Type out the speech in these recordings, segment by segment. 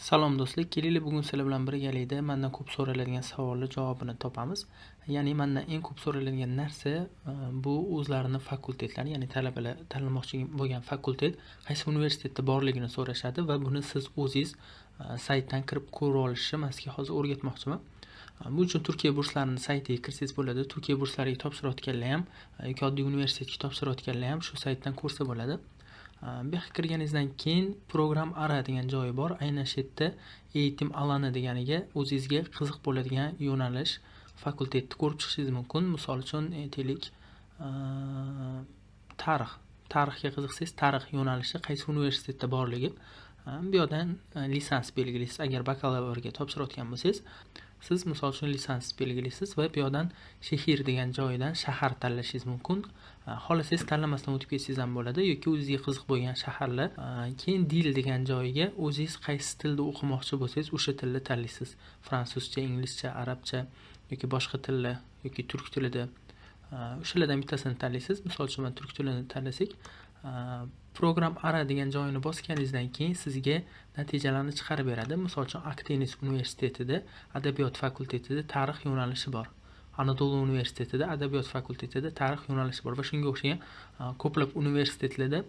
Salom do'stlar, keling bugun sizlar bilan birgalikda mendan ko'p so'raladigan savollar javobini topamiz. Ya'ni mendan eng ko'p so'raladigan narsa bu o'zlarining fakultetlari, ya'ni talabalar tanlamoqchi bo'lgan fakultet qaysi universitetda borligini so'rashadi va buni siz o'zingiz saytdan kirib ko'rib olishni men sizga hozir o'rgatmoqchiman. Bu uchun Turkiya burslarining saytiga kirsangiz bo'ladi. Turkiya burslariga topshirayotganlar ham yoki oddiy universitetga topshirayotganlar ham shu saytdan ko'rsa bo'ladi. Bu yerga kirganingizdan keyin program ara degan joyi bor. Aynan shu yerda eğitim alanı deganiga o'zingizga qiziq bo'ladigan yo'nalish fakultetni ko'rib chiqishingiz mumkin. Misol uchun aytaylik, tarixga qiziqsangiz, tarix yo'nalishi qaysi universitetda borligi, bu yerdan lisans belgilaysiz. Agar bakalavriatga topshirayotgan bo'lsangiz, siz misol uchun lisans belgilaysiz va bu yerdan shahar degan joydan shahar tanlashingiz mumkin. Xohlasangiz tanlamasdan o'tib ketsangiz ham bo'ladi yoki o'zingizga qiziq bo'lgan shaharlar. Keyin dil degan joyiga o'zingiz qaysi tilda o'qimoqchi bo'lsangiz o'sha tilni tanlaysiz. Fransuzcha, inglizcha, arabcha yoki boshqa tillar yoki turk tilida o'shalardan bittasini tanlaysiz. Misol uchun men turk tilini tanlasak, program ara degan joyini bosganingizdan keyin sizga natijalarni chiqarib beradi. Misol uchun Akdeniz universitetida, adabiyot fakultetida tarix yo'nalishi bor. Anadolu universitetida, adabiyot fakultetida tarix yo'nalishi bor va shunga o'xshagan ko'plab universitetlarda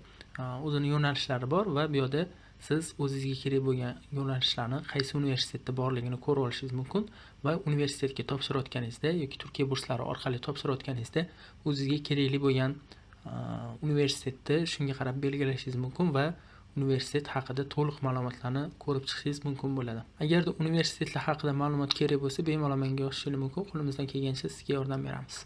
o'zining yo'nalishlari bor va bu yerda siz o'zingizga kerak bo'lgan yo'nalishlarni qaysi universitetda borligini ko'rib olishingiz mumkin va universitetga topshirayotganingizda yoki Turkiya burslari orqali topshirayotganingizda o'zingizga kerakli bo'lgan universitetni shunga qarab belgilashingiz mumkin va universitet haqida to'liq ma'lumotlarni ko'rib chiqishingiz mumkin bo'ladi. Agarda universitetlar haqida ma'lumot kerak bo'lsa, bemalol menga yozishingiz mumkin. Qo'limizdan kelgancha sizga yordam beramiz.